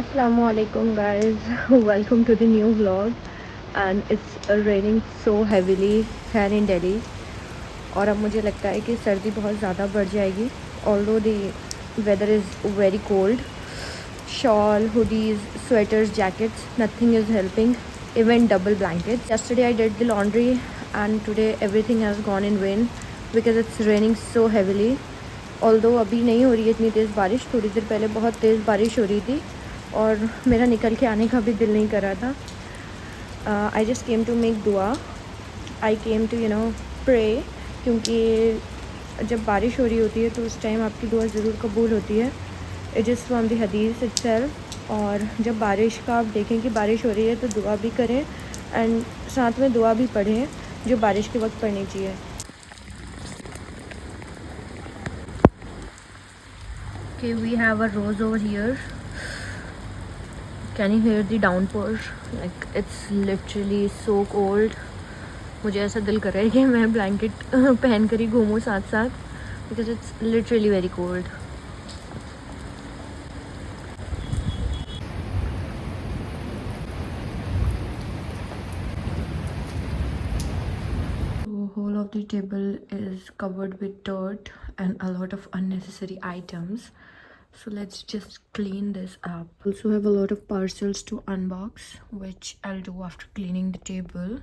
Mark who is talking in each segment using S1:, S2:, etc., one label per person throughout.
S1: Assalamu alaikum guys. Welcome to the new vlog and it's raining so heavily here in Delhi और अब मुझे लगता है कि सर्दी बहुत ज़्यादा बढ़ जाएगी although the weather is very cold. Shawl, hoodies, sweaters, jackets, nothing is helping, even double blankets. Yesterday I did the laundry and today everything has gone in vain because it's raining so heavily. Although अभी नहीं हो रही है इतनी तेज़ बारिश, थोड़ी देर पहले बहुत तेज़ बारिश हो रही थी और मेरा निकल के आने का भी दिल नहीं कर रहा था. I just came to make दुआ. आई केम टू प्रे, क्योंकि जब बारिश हो रही होती है तो उस टाइम आपकी दुआ ज़रूर कबूल होती है. इट इज़ फ्रॉम द हदीस इटसेल्फ. और जब बारिश का आप देखें कि बारिश हो रही है तो दुआ भी करें एंड साथ में दुआ भी पढ़ें जो बारिश के वक्त पढ़नी चाहिए. Okay, we have a rose over here. Can you hear the downpour? Like it's literally so cold. मुझे ऐसा दिल कर रहा है कि मैं ब्लैंकेट पहन कर ही घूमूँ साथ साथ because it's literally very cold. So whole of the table is covered with dirt and a lot of unnecessary items. So let's just clean this up. Also have a lot of parcels to unbox, which I'll do after cleaning the table.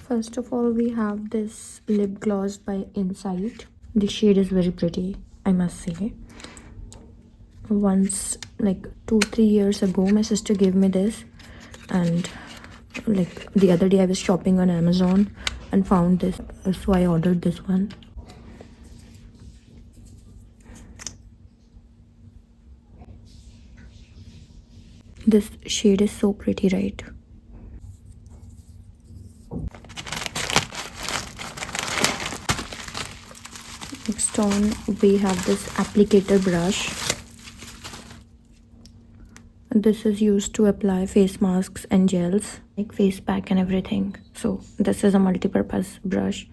S1: First of all, we have this lip gloss by Insight. The shade is very pretty, I must say. Once, like 2-3 years ago, my sister gave me this, and like the other day I was shopping on Amazon and found this, so I ordered this one. This shade is so pretty, right? Next on, we have this applicator brush. This is used to apply face masks and gels, like face pack and everything. So this is a multi-purpose brush.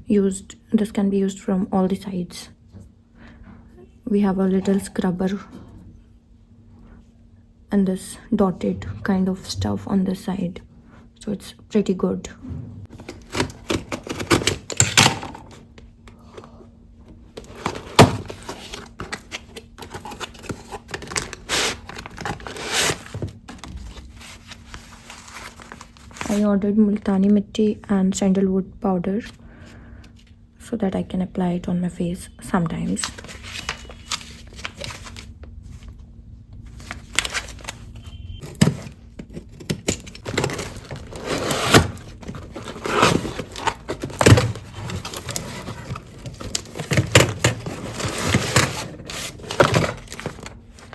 S1: This can be used from all the sides. We have a little scrubber and this dotted kind of stuff on the side, so it's pretty good. I ordered multani mitti and sandalwood powder so that I can apply it on my face sometimes.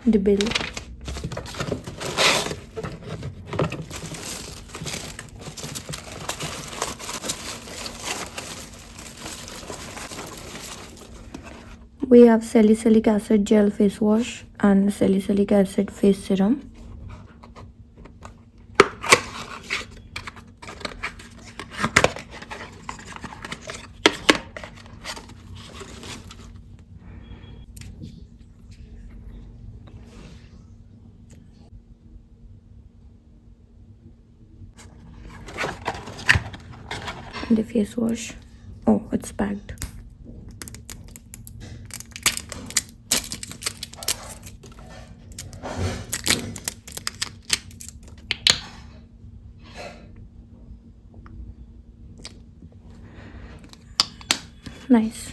S1: The bill. We have salicylic acid gel face wash and salicylic acid face serum. And the face wash. Oh, it's packed. Nice.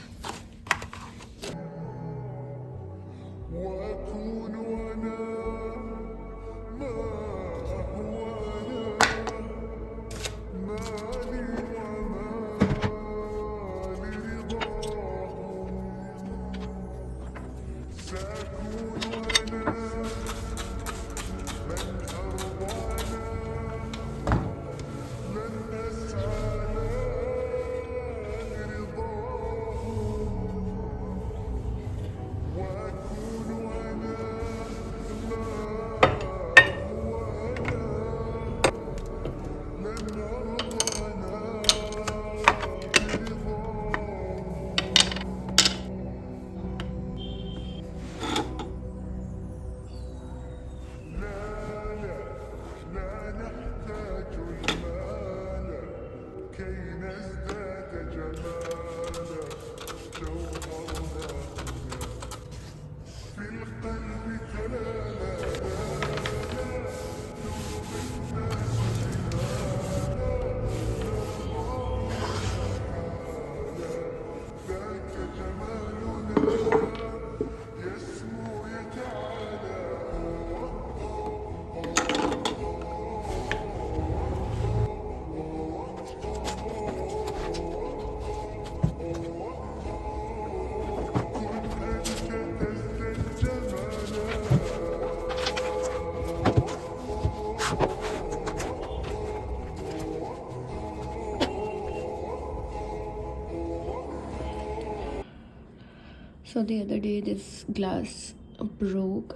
S1: So the other day this glass broke.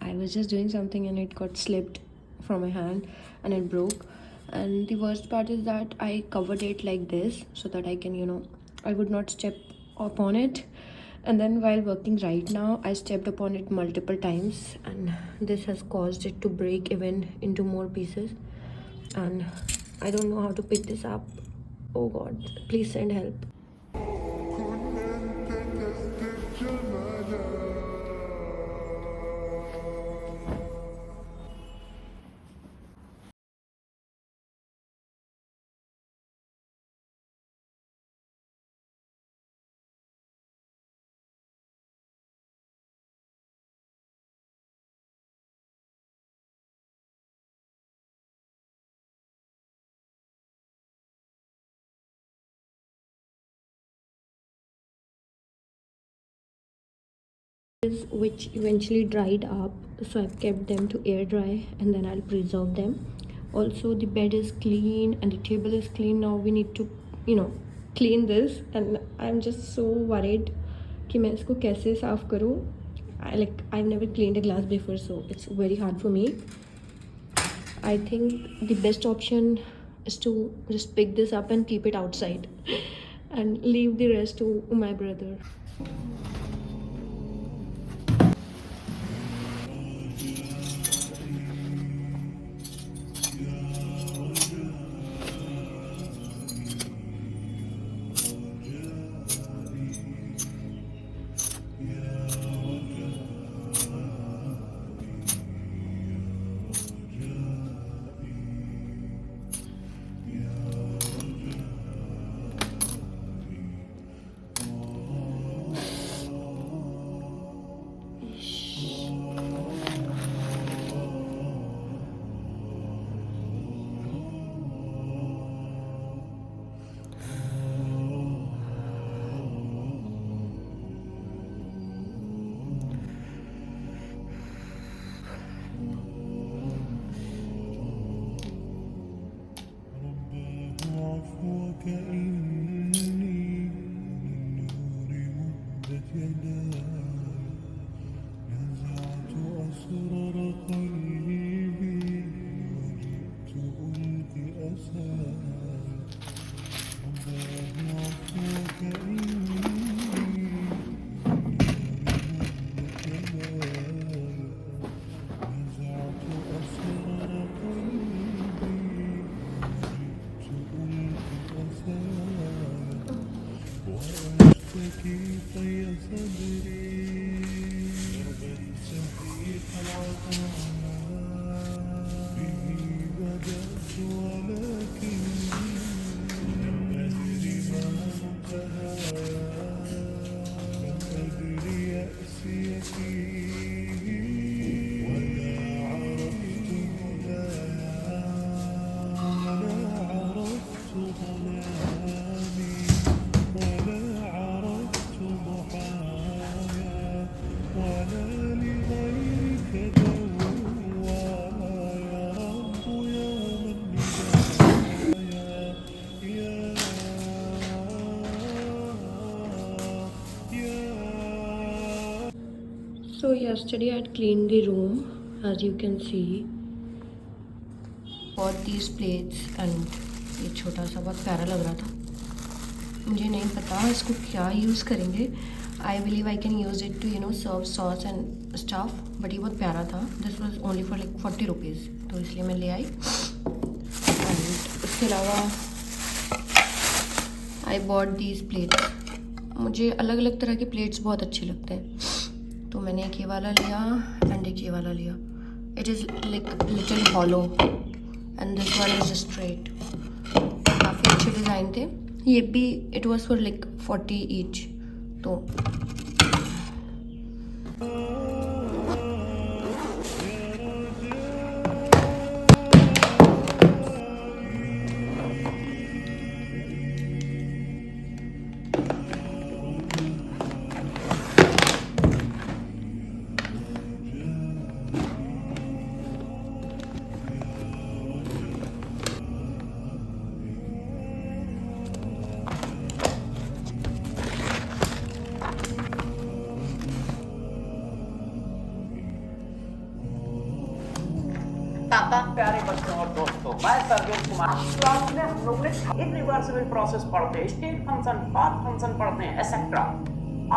S1: I was just doing something and it got slipped from my hand and it broke. And the worst part is that I covered it like this so that I can, I would not step upon it. And then while working right now, I stepped upon it multiple times and this has caused it to break even into more pieces. And I don't know how to pick this up. Oh God, please send help. which eventually dried up, so I've kept them to air dry and then I'll preserve them. Also the bed is clean and the table is clean. Now we need to clean this, and I'm just so worried कि मैं इसको कैसे साफ़ करूँ. I've never cleaned a glass before, so it's very hard for me. I think the best option is to just pick this up and keep it outside and leave the rest to my brother. So yesterday I had cleaned the room, as you can see. Bought these plates and ये छोटा सा बहुत प्यारा लग रहा था. मुझे नहीं पता इसको क्या यूज़ करेंगे. I believe I can use it to serve sauce and stuff. But ये बहुत प्यारा था. This was only for like 40 rupees. तो इसलिए मैं ले आई. And उसके अलावा I bought these plates. मुझे अलग अलग तरह के प्लेट्स बहुत अच्छे लगते हैं. तो मैंने एक ये वाला लिया एंड एक ये वाला लिया. It is like little hollow and this one is straight. काफ़ी अच्छे डिज़ाइन थे. ये भी it was for like 40 each. तो
S2: प्यारे बच्चों और दोस्तों, मैं सर्वेश कुमार. क्लास में हम लोग ने इरिवर्सिबल प्रोसेस पढ़ते हैं, स्टेट फंक्शन, पाथ फंक्शन पढ़ते हैं, एसेट्रा.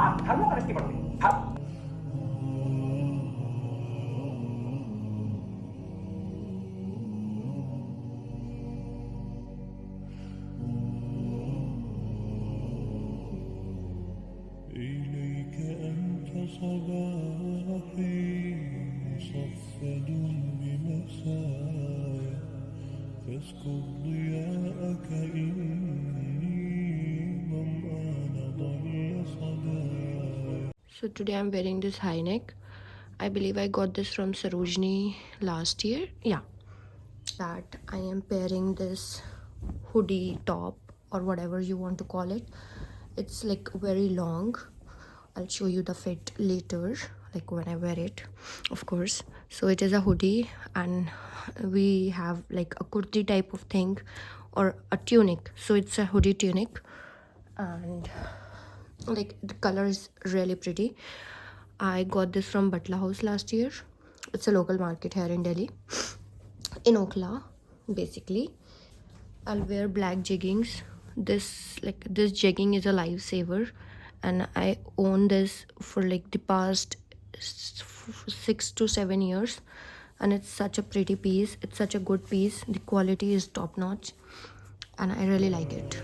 S2: आप थर्मोकरेस्टी पढ़ते हैं.
S1: So today I'm wearing this high neck. I believe I got this from Sarojini last year. Yeah, that I am pairing this hoodie top or whatever you want to call it. It's like very long I'll show you the fit later, like when I wear it, of course. So it is a hoodie, and we have like a kurti type of thing or a tunic. So it's a hoodie tunic, and like the color is really pretty. I got this from Batla House last year. It's a local market here in Delhi, in Okla, basically. I'll wear black jeggings. This jegging is a lifesaver, and I own this for like the past 6 to 7 years, and it's such a pretty piece. It's such a good piece. The quality is top notch, and I really like it.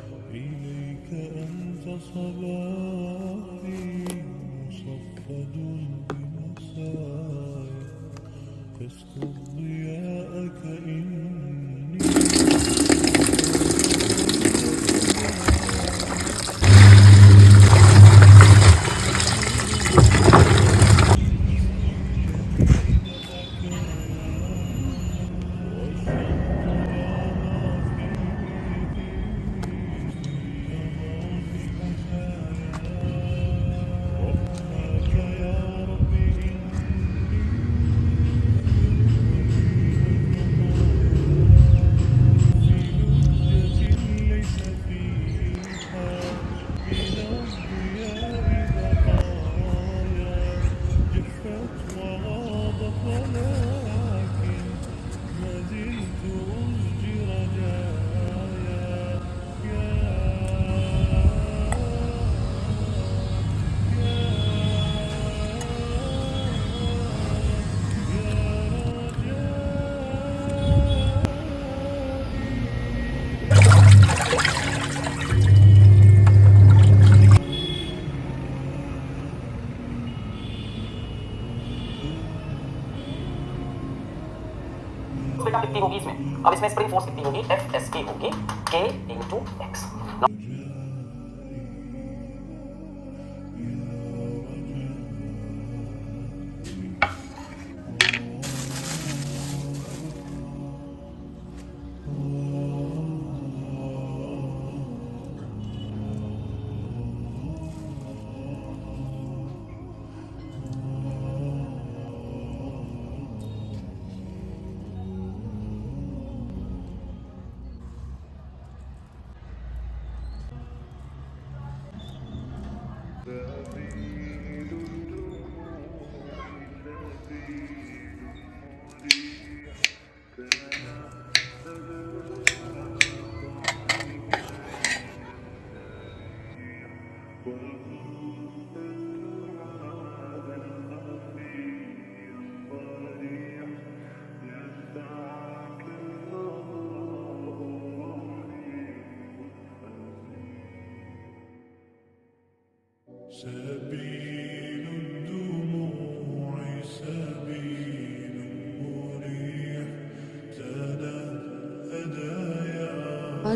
S2: बेटा कितनी होगी इसमें? अब इसमें spring force कितनी होगी? F S के होगी के into x.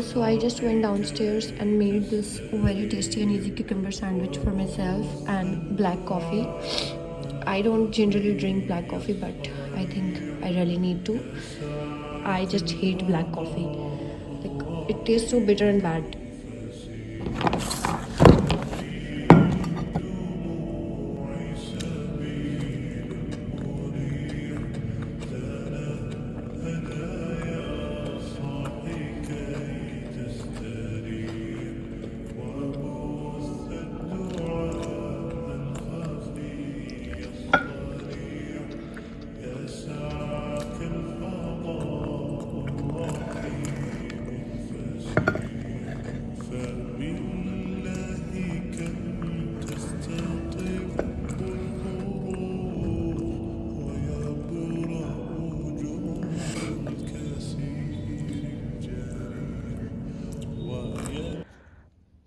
S1: So I just went downstairs and made this very tasty and easy cucumber sandwich for myself and black coffee. I don't generally drink black coffee, but I think I really need to. I just hate black coffee. Like, it tastes so bitter and bad.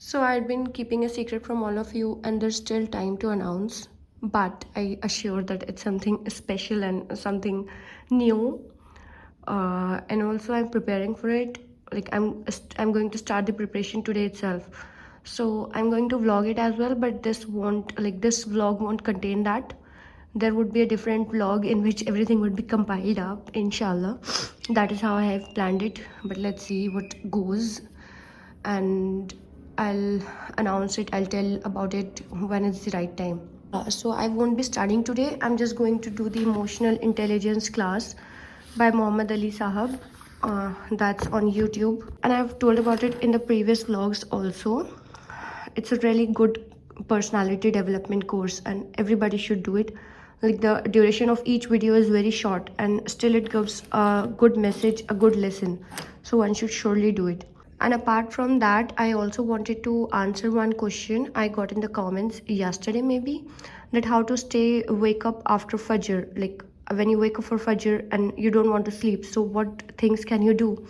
S1: So I'd been keeping a secret from all of you, and there's still time to announce, but I assure that it's something special and something new. And also I'm preparing for it. Like I'm going to start the preparation today itself. So I'm going to vlog it as well, but this vlog won't contain that. There would be a different vlog in which everything would be compiled up, inshallah. That is how I have planned it, but let's see what goes. And I'll announce it, I'll tell about it when it's the right time. So I won't be studying today. I'm just going to do the emotional intelligence class by Muhammad Ali Sahab. That's on YouTube, and I've told about it in the previous vlogs also. It's a really good personality development course and everybody should do it. Like, the duration of each video is very short and still it gives a good message, a good lesson, so one should surely do it. And apart from that, I also wanted to answer one question I got in the comments yesterday maybe, that how to stay wake up after Fajr, like when you wake up for Fajr and you don't want to sleep, so what things can you do?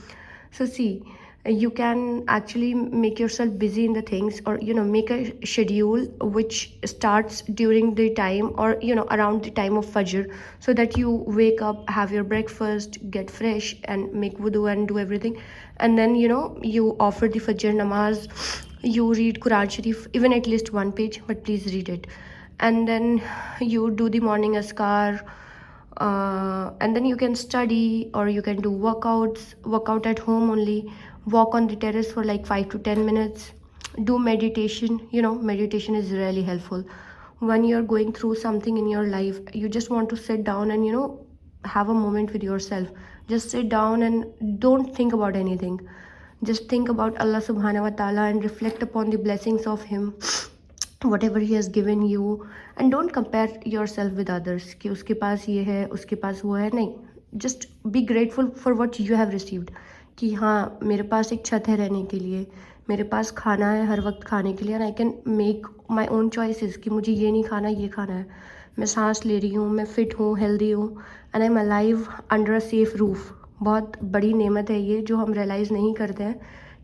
S1: So see, you can actually make yourself busy in the things, or make a schedule which starts during the time, or around the time of Fajr, so that you wake up, have your breakfast, get fresh and make wudu and do everything, and then you offer the Fajr namaz, you read Quran Sharif, even at least one page, but please read it, and then you do the morning askar, and then you can study, or you can do workout at home only, walk on the terrace for like 5 to 10 minutes, do meditation. Meditation is really helpful when you're going through something in your life. You just want to sit down and have a moment with yourself. Just sit down and don't think about anything. Just think about Allah subhanahu wa ta'ala and reflect upon the blessings of him, whatever he has given you, and don't compare yourself with others कि उसके पास ये है, उसके पास वो है. नहीं, just be grateful for what you have received. कि हाँ, मेरे पास एक छत है रहने के लिए, मेरे पास खाना है हर वक्त खाने के लिए, and I can make my own choices कि मुझे ये नहीं खाना, ये खाना है. मैं सांस ले रही हूँ, मैं फिट हूँ, हेल्दी हूँ, and I'm alive under a safe roof. बहुत बड़ी नेमत है ये, जो हम रियलाइज़ नहीं करते हैं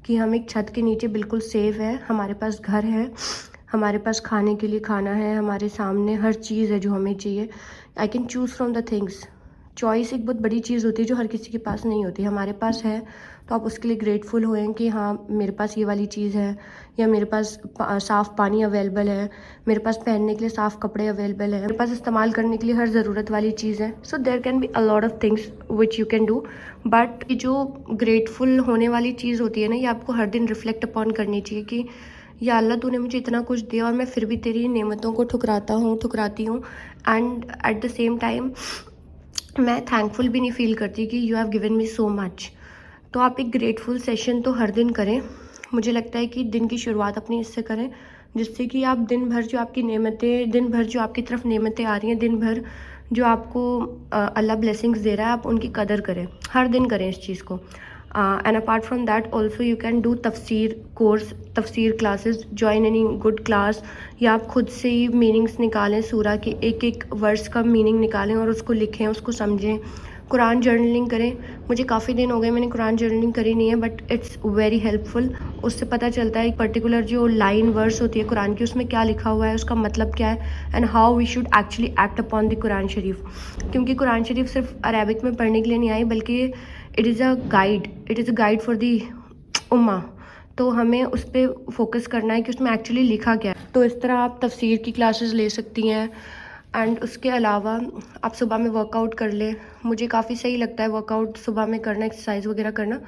S1: कि हम एक छत के नीचे बिल्कुल सेफ है, हमारे पास घर है, हमारे पास खाने के लिए खाना है, हमारे सामने हर चीज़ है जो हमें चाहिए. I can choose from the things. Choice एक बहुत बड़ी चीज़ होती है जो हर किसी के पास नहीं होती. हमारे पास है तो आप उसके लिए ग्रेटफुल होएं कि हाँ, मेरे पास ये वाली चीज़ है, या मेरे पास साफ़ पानी अवेलेबल है, मेरे पास पहनने के लिए साफ़ कपड़े अवेलेबल है, मेरे पास इस्तेमाल करने के लिए हर ज़रूरत वाली चीज़ है. So there can be a lot of things which you can do. But जो ग्रेटफुल होने वाली चीज़ होती है ना, ये आपको हर दिन रिफ्लेक्ट अपॉन करनी चाहिए कि या अल्लाह, तूने मुझे इतना कुछ दिया और मैं फिर भी तेरी नेमतों को ठुकराती हूँ, and at the same time मैं थैंकफुल भी नहीं फील करती कि you have given me so much. तो आप एक ग्रेटफुल सेशन तो हर दिन करें. मुझे लगता है कि दिन की शुरुआत अपनी इससे करें, जिससे कि आप दिन भर जो आपकी नेमतें, दिन भर जो आपकी तरफ नेमतें आ रही हैं, दिन भर जो आपको अल्लाह ब्लेसिंग्स दे रहा है, आप उनकी कदर करें. हर दिन करें इस चीज़ को. And apart from that also you can do तफसीर कोर्स, तफसीर classes, join any good class, या आप खुद से ही मीनिंग्स निकालें, सूरा के एक एक वर्ड्स का मीनिंग निकालें और उसको लिखें, उसको समझें. कुरान जर्नलिंग करें. मुझे काफ़ी दिन हो गए मैंने कुरान जर्नलिंग करी नहीं है, बट इट्स वेरी हेल्पफुल. उससे पता चलता है पर्टिकुलर जो लाइन वर्स होती है कुरान की, उसमें क्या लिखा हुआ है, उसका मतलब क्या है, and how we should actually act upon the Quran Sharif. क्योंकि कुरान शरीफ सिर्फ अरेबिक में पढ़ने के लिए नहीं आई, बल्कि it is a guide for the ummah. तो हमें उस पर फोकस करना है कि उसमें एक्चुअली लिखा क्या है. तो इस तरह आप तफसीर की क्लासेस ले सकती हैं. एंड उसके अलावा आप सुबह में वर्कआउट कर लें. मुझे काफ़ी सही लगता है वर्कआउट सुबह में करना, एक्सरसाइज वगैरह करना,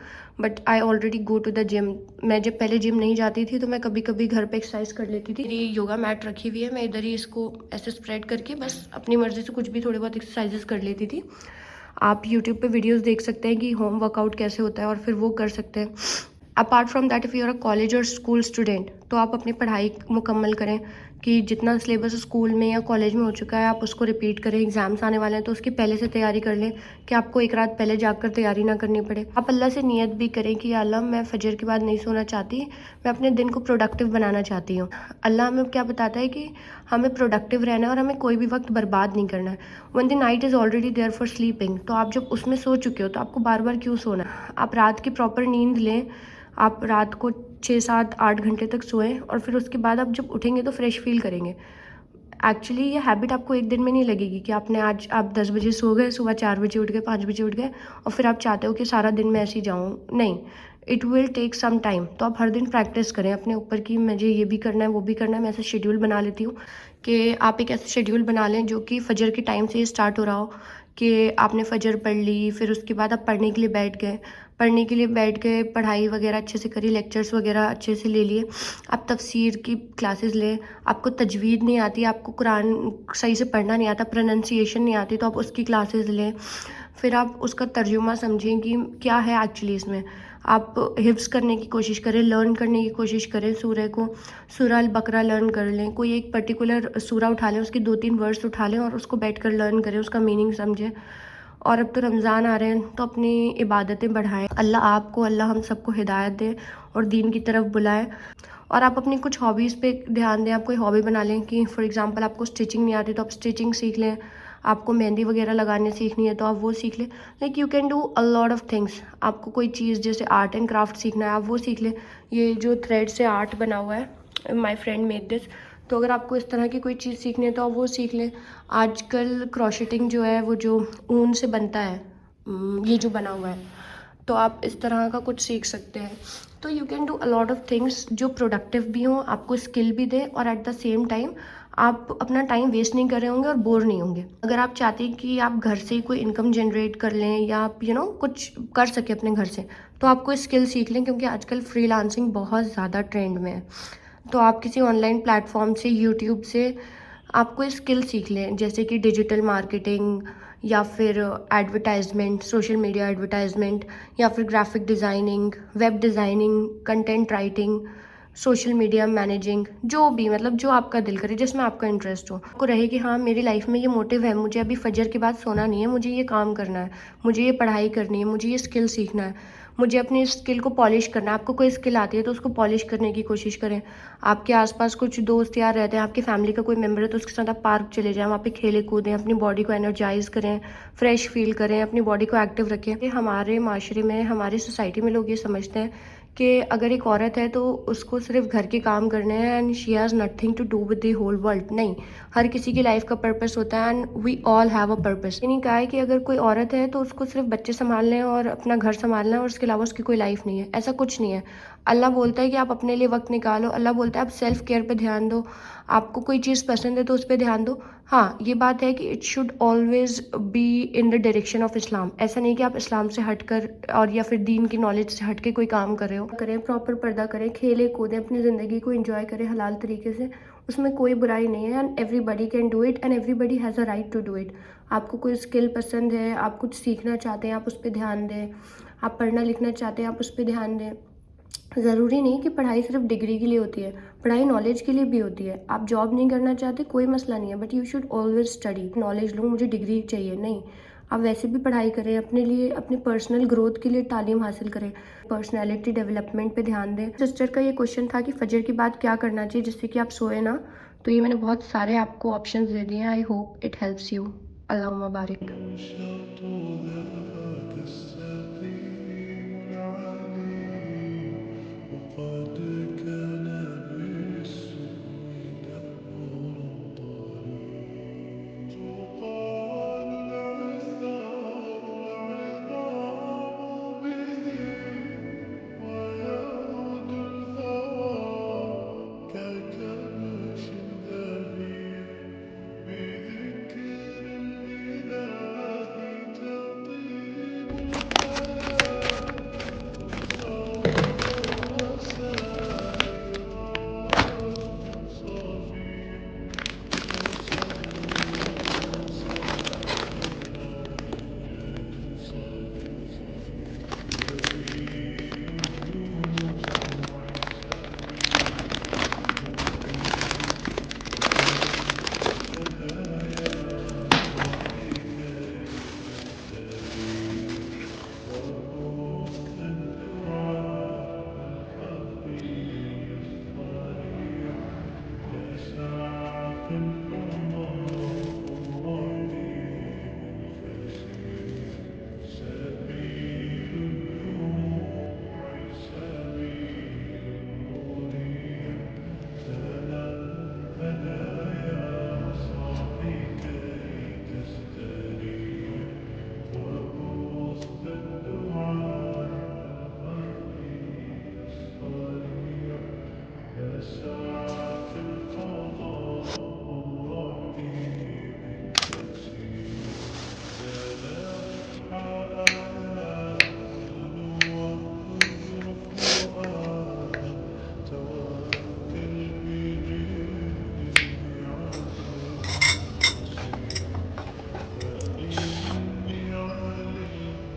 S1: but I already go to the gym. मैं जब पहले जिम नहीं जाती थी तो मैं कभी कभी घर पे एक्सरसाइज कर लेती थी. मेरी योगा मैट रखी हुई है, मैं इधर ही इसको ऐसे स्प्रेड करके बस अपनी मर्ज़ी से कुछ भी थोड़े बहुत एक्सरसाइजेस कर लेती थी. आप यूट्यूब पे वीडियोस देख सकते हैं कि होम वर्कआउट कैसे होता है, और फिर वो कर सकते हैं. Apart from that, if you are a college और स्कूल स्टूडेंट, तो आप अपनी पढ़ाई मुकम्मल करें कि जितना सिलेबस स्कूल में या कॉलेज में हो चुका है आप उसको रिपीट करें. एग्ज़ाम्स आने वाले हैं तो उसकी पहले से तैयारी कर लें कि आपको एक रात पहले जाकर तैयारी ना करनी पड़े. आप अल्लाह से नियत भी करें कि या अल्लाह, मैं फजर के बाद नहीं सोना चाहती, मैं अपने दिन को प्रोडक्टिव बनाना चाहती हूँ. अल्लाह हमें क्या बताता है कि हमें प्रोडक्टिव रहना है और हमें कोई भी वक्त बर्बाद नहीं करना है. One the night is already there for sleeping. तो आप जब उसमें सो चुके हो तो आपको बार बार क्यों सोना है. आप रात की प्रॉपर नींद लें. आप रात को 6, 7, 8 घंटे तक सोएं, और फिर उसके बाद आप जब उठेंगे तो फ्रेश फील करेंगे. एक्चुअली ये हैबिट आपको एक दिन में नहीं लगेगी कि आपने आज आप 10 बजे सो गए, सुबह 4 बजे उठ गए, 5 बजे उठ गए, और फिर आप चाहते हो कि सारा दिन मैं ऐसे ही जाऊँ. नहीं, it will take some time. तो आप हर दिन प्रैक्टिस करें अपने ऊपर कि मुझे ये भी करना है, वो भी करना है. मैं ऐसे शेड्यूल बना लेती हूँ कि आप एक ऐसे शेड्यूल बना लें जो कि फजर के टाइम से स्टार्ट हो रहा हो, कि आपने फजर पढ़ ली, फिर उसके बाद आप पढ़ने के लिए बैठ गए. पढ़ने के लिए बैठ गए, पढ़ाई वगैरह अच्छे से करी, लेक्चर्स वगैरह अच्छे से ले लिए। आप तफसीर की क्लासेस लें। आपको तजवीद नहीं आती, आपको कुरान सही से पढ़ना नहीं आता, प्रोनंसिएशन नहीं आती, तो आप उसकी क्लासेस लें। फिर आप उसका तर्जुमा समझें कि क्या है एक्चुअली इसमें। आप हिफ्ज़ करने की कोशिश करें, लर्न करने की कोशिश करें सूरह को। सूरह अल बकरा लर्न कर लें, कोई एक पर्टिकुलर सूरह उठा लें, उसके 2-3 वर्ड्स उठा लें और उसको बैठ कर लर्न करें, उसका मीनिंग समझें। और अब तो रमज़ान आ रहे हैं, तो अपनी इबादतें बढ़ाएं। अल्लाह हम सबको हिदायत दे और दीन की तरफ बुलाए। और आप अपनी कुछ हॉबीज़ पे ध्यान दें। आप कोई हॉबी बना लें कि फॉर एग्ज़ाम्पल आपको स्टिचिंग नहीं आती तो आप स्टिचिंग सीख लें। आपको मेहंदी वगैरह लगाने सीखनी है तो आप वो सीख लें। Like you can do a lot of things. आपको कोई चीज़ जैसे आर्ट एंड क्राफ्ट सीखना है, आप वो सीख लें। ये जो थ्रेड से आर्ट बना हुआ है, माई फ्रेंड मेड दिस। तो अगर आपको इस तरह की कोई चीज़ सीखनी है तो आप वो सीख लें। आजकल क्रोशेटिंग जो है, वो जो ऊन से बनता है, ये जो बना हुआ है, तो आप इस तरह का कुछ सीख सकते हैं। तो you can do a lot of things जो प्रोडक्टिव भी हों, आपको स्किल भी दे, और एट द सेम टाइम आप अपना टाइम वेस्ट नहीं कर रहे होंगे और बोर नहीं होंगे। अगर आप चाहते हैं कि आप घर से ही कोई इनकम जनरेट कर लें या आप कुछ कर सके अपने घर से, तो आप कोई स्किल सीख लें, क्योंकि आजकल फ्रीलांसिंग बहुत ज़्यादा ट्रेंड में है। तो आप किसी ऑनलाइन प्लेटफॉर्म से, यूट्यूब से आप कोई स्किल सीख लें, जैसे कि डिजिटल मार्केटिंग या फिर एडवर्टाइजमेंट, सोशल मीडिया एडवर्टाइजमेंट, या फिर graphic designing, web designing, content writing, social media managing, जो भी, मतलब जो आपका दिल करे, जिसमें आपका इंटरेस्ट हो। आपको रहे कि हाँ, मेरी लाइफ में ये मोटिव है, मुझे अभी फजर के बाद सोना नहीं है, मुझे ये काम करना है, मुझे ये पढ़ाई करनी है, मुझे ये स्किल सीखना है, मुझे अपनी स्किल को पॉलिश करना है। आपको कोई स्किल आती है तो उसको पॉलिश करने की कोशिश करें। आपके आसपास कुछ दोस्त यार रहते हैं, आपकी फैमिली का कोई मेम्बर है, तो उसके साथ आप पार्क चले जाएं, वहाँ पे खेले कूदें, अपनी बॉडी को एनर्जाइज करें, फ्रेश फील करें, अपनी बॉडी को एक्टिव रखें। हमारे माशरे में, हमारी सोसाइटी में लोग ये समझते हैं कि अगर एक औरत है तो उसको सिर्फ घर के काम करने हैं and she has nothing to do with the whole world. नहीं, हर किसी की लाइफ का पर्पस होता है and we all have a purpose. ये नहीं कहा है कि अगर कोई औरत है तो उसको सिर्फ बच्चे संभालने हैं और अपना घर संभालना है और उसके अलावा उसकी कोई लाइफ नहीं है। ऐसा कुछ नहीं है। अल्लाह बोलता है कि आप अपने लिए वक्त निकालो। अल्लाह बोलता है आप सेल्फ केयर पे ध्यान दो। आपको कोई चीज़ पसंद है तो उस पर ध्यान दो। हाँ, ये बात है कि it should always be in the direction of Islam. ऐसा नहीं कि आप इस्लाम से हटकर और या फिर दीन की नॉलेज से हट के कोई काम कर रहे हो। करें, प्रॉपर पर्दा करें, खेलें कूदें, अपनी ज़िंदगी को एंजॉय करें हलाल तरीके से। उसमें कोई बुराई नहीं है and everybody can do it and everybody has a right to do it. आपको कोई स्किल पसंद है, आप कुछ सीखना चाहते हैं, आप उस पर ध्यान दें। आप पढ़ना लिखना चाहते हैं, आप उस पर ध्यान दें। ज़रूरी नहीं कि पढ़ाई सिर्फ डिग्री के लिए होती है, पढ़ाई नॉलेज के लिए भी होती है। आप जॉब नहीं करना चाहते, कोई मसला नहीं है, but you should always study. Knowledge लो, मुझे डिग्री चाहिए, नहीं। आप वैसे भी पढ़ाई करें, अपने लिए, अपने पर्सनल ग्रोथ के लिए तालीम हासिल करें, पर्सनैलिटी डेवलपमेंट पे ध्यान दें। सिस्टर का ये क्वेश्चन था कि फजर के बाद क्या करना चाहिए जिससे कि आप सोए ना, तो ये मैंने बहुत सारे आपको ऑप्शन दे दिए हैं। I hope it helps you. अल्लाहुम्मा बारिक।